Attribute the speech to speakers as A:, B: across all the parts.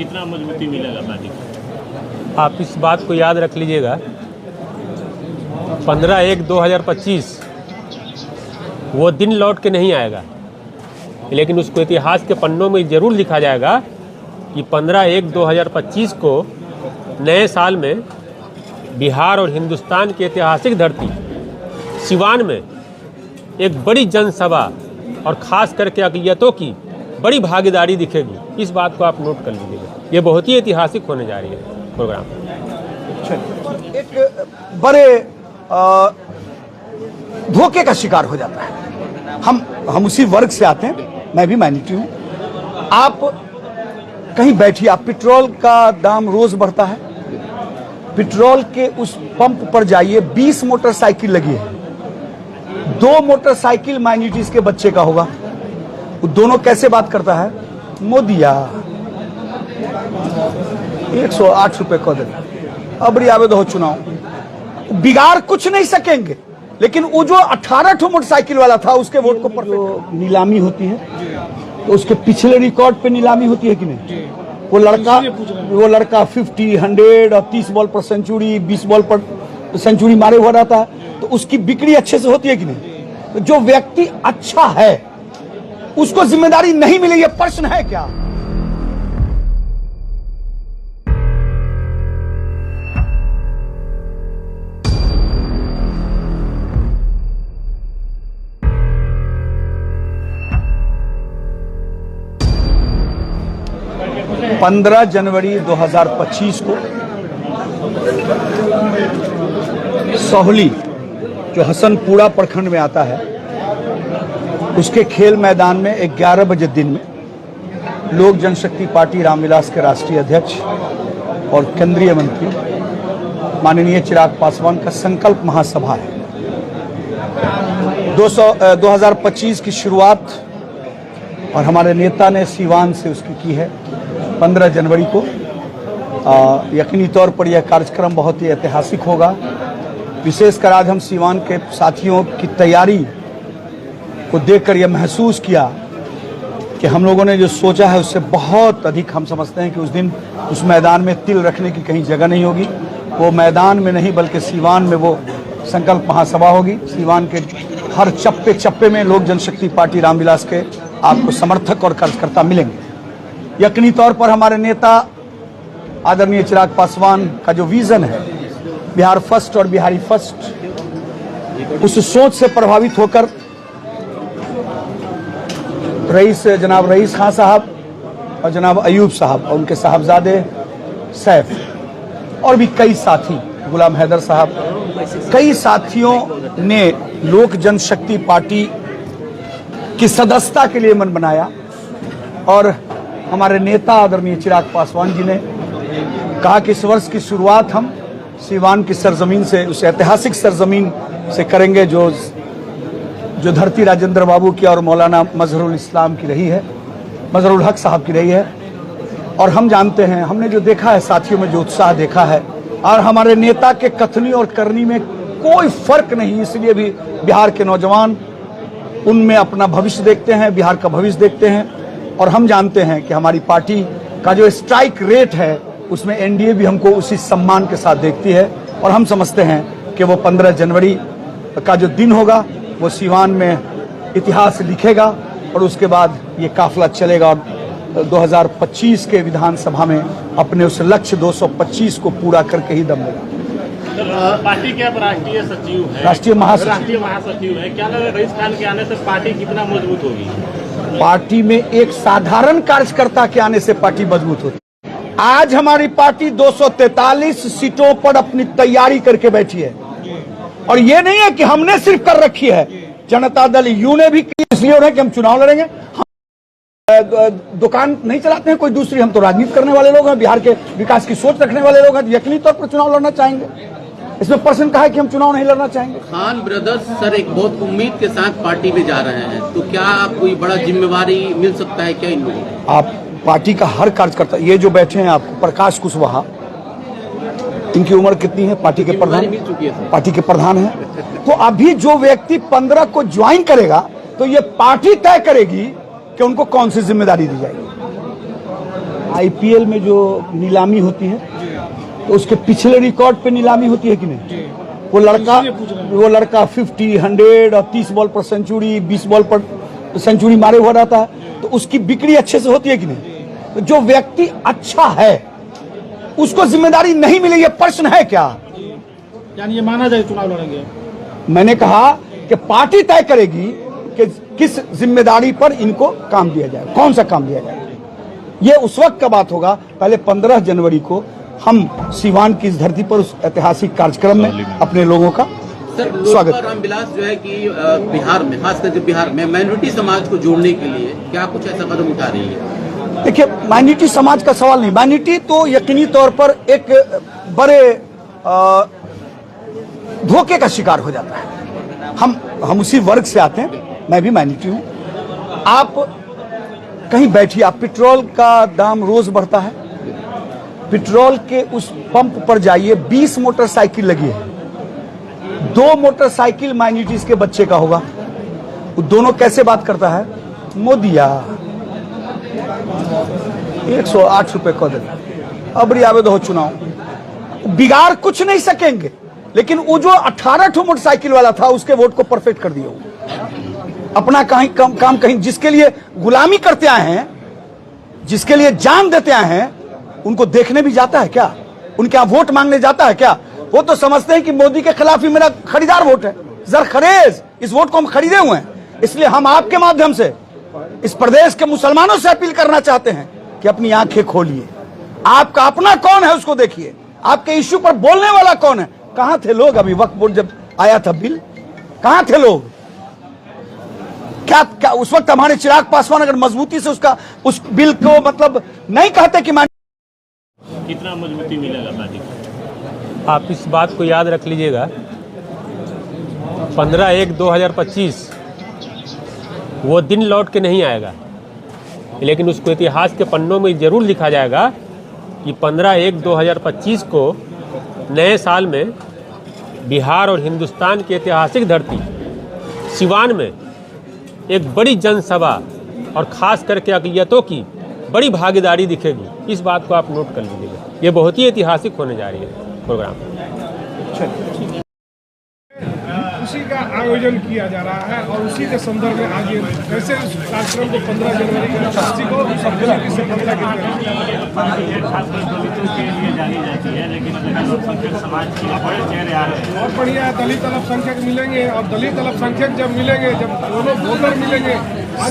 A: कितना मजबूती मिलेगा पार्टी को?
B: आप इस बात को याद रख लीजिएगा, 15/1/2025 वो दिन लौट के नहीं आएगा, लेकिन उसको इतिहास के पन्नों में ज़रूर लिखा जाएगा कि 15/1/2025 को नए साल में बिहार और हिंदुस्तान की ऐतिहासिक धरती सिवान में एक बड़ी जनसभा और ख़ास करके अक़लियतों की बड़ी भागीदारी दिखेगी। इस बात को आप नोट कर लीजिएगा, ये बहुत ही ऐतिहासिक होने जा रही है प्रोग्राम।
C: एक बड़े धोखे का शिकार हो जाता है। हम उसी वर्ग से आते हैं, मैं भी माइनॉरिटी हूं। आप कहीं बैठिए, आप पेट्रोल का दाम रोज बढ़ता है, पेट्रोल के उस पंप पर जाइए, 20 मोटरसाइकिल लगी है, 2 मोटरसाइकिल माइनॉरिटीज के बच्चे का होगा। वो दोनों कैसे बात करता है, मोदिया 108 रुपए को दे, अब आवेद हो चुनाव, बिगाड़ कुछ नहीं सकेंगे। लेकिन वो जो 18 मोटरसाइकिल वाला था, उसके वोट को परफेक्ट नीलामी होती है, तो उसके पिछले रिकॉर्ड पे नीलामी होती है कि नहीं? वो लड़का 50, 100 और 30 बॉल पर सेंचुरी, 20 बॉल पर सेंचुरी मारे हुआ रहता है, तो उसकी बिक्री अच्छे से होती है कि नहीं? तो जो व्यक्ति अच्छा है उसको जिम्मेदारी नहीं मिली, ये प्रश्न है क्या? पंद्रह जनवरी 2025 को सोहली, जो हसनपुरा प्रखंड में आता है, उसके खेल मैदान में 11 बजे दिन में लोक जनशक्ति पार्टी रामविलास के राष्ट्रीय अध्यक्ष और केंद्रीय मंत्री माननीय चिराग पासवान का संकल्प महासभा है। 2025 की शुरुआत और हमारे नेता ने सीवान से उसकी की है 15 जनवरी को। यकीनी तौर पर यह कार्यक्रम बहुत ही ऐतिहासिक होगा। विशेषकर आज हम सीवान के साथियों की तैयारी को देखकर यह महसूस किया कि हम लोगों ने जो सोचा है उससे बहुत अधिक हम समझते हैं कि उस दिन उस मैदान में तिल रखने की कहीं जगह नहीं होगी। वो मैदान में नहीं बल्कि सीवान में वो संकल्प महासभा होगी। सीवान के हर चप्पे चप्पे में लोक जनशक्ति पार्टी रामविलास के आपको समर्थक और कार्यकर्ता मिलेंगे। यकीनी तौर पर हमारे नेता आदरणीय चिराग पासवान का जो विजन है बिहार फर्स्ट और बिहारी फर्स्ट, उस सोच से प्रभावित होकर जनाब रईस खान साहब और जनाब अयूब साहब और उनके साहबजादे सैफ और भी कई साथी, गुलाम हैदर साहब, कई साथियों ने लोक जनशक्ति पार्टी की सदस्यता के लिए मन बनाया। और हमारे नेता आदरणीय चिराग पासवान जी ने कहा कि इस वर्ष की शुरुआत हम सीवान की सरजमीन से, उस ऐतिहासिक सरजमीन से करेंगे जो धरती राजेंद्र बाबू की और मौलाना मजहरुल इस्लाम की रही है, मजहरुल हक साहब की रही है। और हम जानते हैं, हमने जो देखा है साथियों में जो उत्साह देखा है, और हमारे नेता के कथनी और करनी में कोई फर्क नहीं, इसलिए भी बिहार के नौजवान उनमें अपना भविष्य देखते हैं, बिहार का भविष्य देखते हैं। और हम जानते हैं कि हमारी पार्टी का जो स्ट्राइक रेट है उसमें एनडीए भी हमको उसी सम्मान के साथ देखती है। और हम समझते हैं कि वो 15 जनवरी का जो दिन होगा वो सीवान में इतिहास लिखेगा और उसके बाद ये काफिला चलेगा और 2025 के विधानसभा में अपने उस लक्ष्य 225 को पूरा करके ही दम लेगा।
A: पार्टी के अब राष्ट्रीय सचिव है,
C: राष्ट्रीय महासचिव
A: है, क्या लगा रईस खान के आने से पार्टी कितना मजबूत होगी?
C: पार्टी में एक साधारण कार्यकर्ता के आने से पार्टी मजबूत होती है। आज हमारी पार्टी 243 सीटों पर अपनी तैयारी करके बैठी है और ये नहीं है कि हमने सिर्फ कर रखी है, जनता दल यू ने भी की, इसलिए हो रहा है कि हम चुनाव लड़ेंगे। हम दुकान नहीं चलाते हैं कोई दूसरी, हम तो राजनीति करने वाले लोग हैं, बिहार के विकास की सोच रखने वाले लोग हैं, तो यकीनी तौर पर चुनाव लड़ना चाहेंगे। इसमें प्रश्न कहा है कि हम चुनाव नहीं लड़ना चाहेंगे।
D: खान ब्रदर्स सर एक बहुत उम्मीद के साथ पार्टी में जा रहे हैं, तो क्या कोई बड़ा जिम्मेवारी मिल सकता है क्या इन लोगों को?
C: आप पार्टी का हर कार्यकर्ता, ये जो बैठे हैं आपको प्रकाश कुशवाहा, इनकी उम्र कितनी है? पार्टी के प्रधान, पार्टी के प्रधान है। तो अभी जो व्यक्ति 15 को ज्वाइन करेगा तो ये पार्टी तय करेगी कि उनको कौन सी जिम्मेदारी दी जाएगी। आईपीएल में जो नीलामी होती है तो उसके पिछले रिकॉर्ड पे नीलामी होती है कि नहीं? वो लड़का 50, 100 और 30 बॉल पर सेंचुरी, 20 बॉल पर सेंचुरी मारे हुआ रहता है, तो उसकी बिक्री अच्छे से होती है कि नहीं? तो जो व्यक्ति अच्छा है उसको जिम्मेदारी नहीं मिले, ये प्रश्न है क्या?
E: यानी ये माना जाए चुनाव लड़ेंगे?
C: मैंने कहा कि पार्टी तय करेगी कि किस जिम्मेदारी पर इनको काम दिया जाए, कौन सा काम दिया जाए। ये उस वक्त का बात होगा। पहले 15 जनवरी को हम सीवान की इस धरती पर उस ऐतिहासिक कार्यक्रम में अपने लोगों का
D: सर,
C: स्वागत।
D: लोजपा रामविलास जो है कि बिहार में, खास करके बिहार में माइनॉरिटी समाज को जोड़ने के लिए क्या कुछ ऐसा कदम उठा रही है?
C: देखिए, माइनॉरिटी समाज का सवाल नहीं, माइनॉरिटी तो यकीनी तौर पर एक बड़े धोखे का शिकार हो जाता है। हम उसी वर्ग से आते हैं, मैं भी माइनॉरिटी हूं। आप कहीं बैठिए, आप पेट्रोल का दाम रोज बढ़ता है, पेट्रोल के उस पंप पर जाइए, 20 मोटरसाइकिल लगी है, 2 मोटरसाइकिल माइनॉरिटीज के बच्चे का होगा। वो दोनों कैसे बात करता है? मोदिया 108 रुपए को दे, अब आवेद हो चुनाव, बिगाड़ कुछ नहीं सकेंगे। लेकिन वो जो 18 मोटरसाइकिल वाला था उसके वोट को परफेक्ट कर दिया। अपना कहीं काम कहीं, जिसके लिए गुलामी करते आए हैं, जिसके लिए जान देते आए हैं, उनको देखने भी जाता है क्या? उनके यहाँ वोट मांगने जाता है क्या? वो तो समझते हैं कि मोदी के खिलाफ ही मेरा खरीदार वोट है, जरखरेज इस वोट को हम खरीदे हुए हैं। इसलिए हम आपके माध्यम से इस प्रदेश के मुसलमानों से अपील करना चाहते हैं कि अपनी आंखें खोलिए, आपका अपना कौन है उसको देखिए, आपके इश्यू पर बोलने वाला कौन है। कहां थे लोग अभी वक्फ बोर्ड जब आया था बिल? कहां थे लोग? क्या उस वक्त हमारे चिराग पासवान अगर मजबूती से उस बिल को मतलब नहीं कहते कि
A: कितना मजबूती मिलेगा पार्टी को?
B: आप इस बात को याद रख लीजिएगा, 15/1/2025 वो दिन लौट के नहीं आएगा, लेकिन उसको इतिहास के पन्नों में जरूर लिखा जाएगा कि 15/1/2025 को नए साल में बिहार और हिंदुस्तान की ऐतिहासिक धरती सिवान में एक बड़ी जनसभा और ख़ास करके अक़लियतों की बड़ी भागीदारी दिखेगी। इस बात को आप नोट कर लीजिएगा, ये बहुत ही ऐतिहासिक होने जा रही है प्रोग्राम।
E: उसी का आयोजन किया जा रहा है और उसी के संदर्भ में आज ये कैसे इस कार्यक्रम को 15 जनवरी को सब की सफलता के
A: जानी जाती है, लेकिन अल्पसंख्यक समाज के बड़े चेहरे आ रहे हैं।
E: बहुत बढ़िया है, दलित अल्पसंख्यक मिलेंगे और दलित अल्पसंख्यक जब मिलेंगे, जब दोनों वोटर मिलेंगे।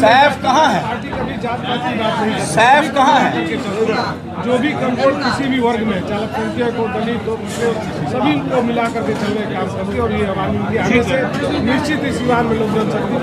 C: सैफ कहाँ है?
E: पार्टी कभी जात पात की बात नहीं करती।
C: सैफ कहाँ है?
E: जो भी कमजोर किसी भी वर्ग में, चाहे अल्पसंख्यक हो, दलित हो, सभी को मिला करके चलने का काम करती है और ये हमारी आगे से निश्चित इस सिवान में लोग जनशक्ति